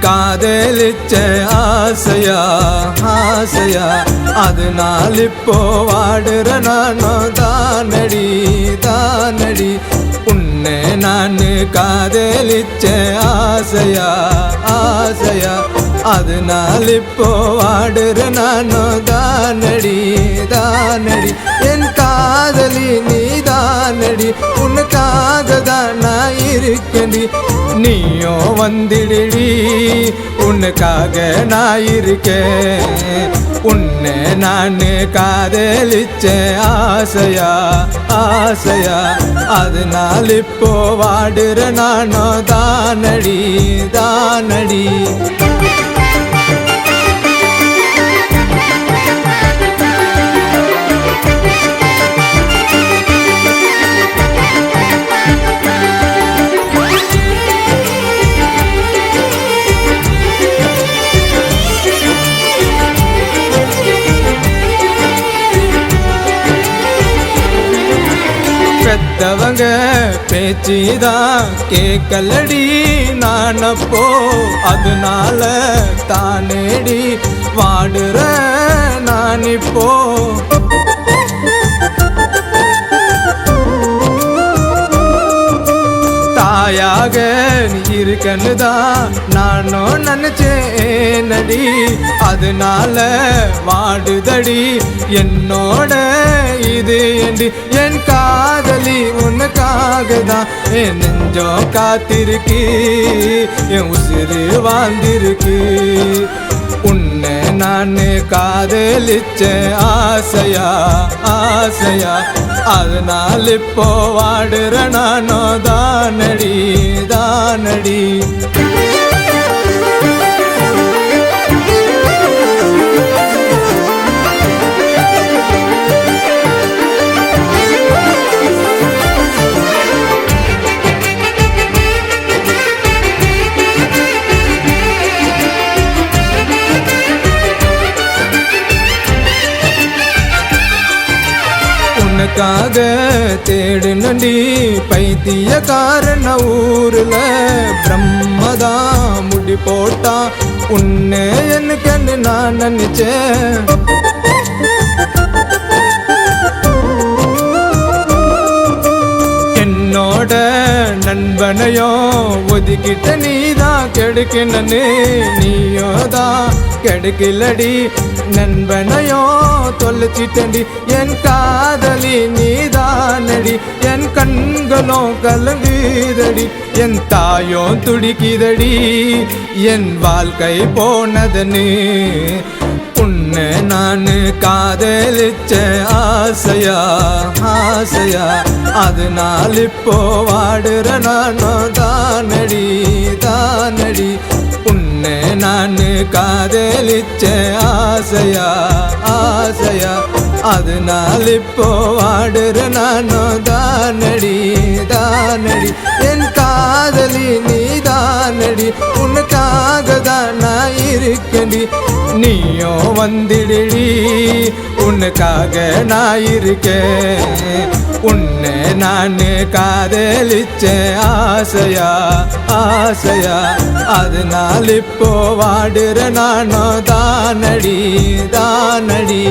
காதலிச்ச ஆசையா ஆசையா அதனால் இப்போ வாடுற நானோ தானடி தானடி உன்னை நான் காதலிச்ச ஆசையா ஆசையா அதனால் இப்போ வாடுற நானோ தானடி தானடி என் காதலி நீ தானடி உனக்காக தான் நான் இருக்கேன்டி நீயோ வந்திடடி உனக்காக நான் இருக்கேன் உன்னை நான் காதலிச்ச ஆசையா ஆசையா அதனால் இப்போ வாடுற நானோ தானடி தானடி பெத்தவங்க பேச்சுதான் கேட்கலடி நானப்போ அதனால தானேடி வாடுற நான் இப்போ தாயாக நீ இருக்கன்னுதான் நானும் நினைச்சேனடி அதனால வாடுதடி என்னோட இது ஏண்டி என் காதலி உனக்காக தான் என் நெஞ்சோ காத்திருக்கு என் உசிறு வாழ்ந்திருக்கு உன்னை நான் காதலிச்ச ஆசையா ஆசையா அதனால் இப்போ வாடுற நானோ தானடி தானடி உனக்காக தேடுனடி பைத்தியக்காரன ஊருல பிரம்மதா முடி போட்டா உன்னை எனக்கு நான் நினைச்சேன் என்னோட நண்பனையோ ஒதுக்கிட்ட நீதான் கெடுக்கணு நீயோதான் கெடுக்கலடி நண்பனையோ தொலைச்சிட்டடி என் காதலி நீதானடி என் கண்களோ கலங்குதடி என் தாயோ துடிக்குதடி என் வாழ்க்கை போனதனு உன்னை நான் காதலிச்ச ஆசையா ஆசையா அதனால் இப்போ வாடுற நானோ தானடி தானடி உன்னை நான் காதலிச்ச ஆசையா ஆசையா அதனால் இப்போ வாடுற நானோ தானடி தானடி என் காதலி நீ தானடி உனக்காக தான் நான் இருக்கேன்டி நீயோ வந்திடடி உனக்காக நான் இருக்கேன் உன்னை நான் காதலிச்ச ஆசையா ஆசையா அதனால் இப்போ வாடுற நானோ தானடி தானடி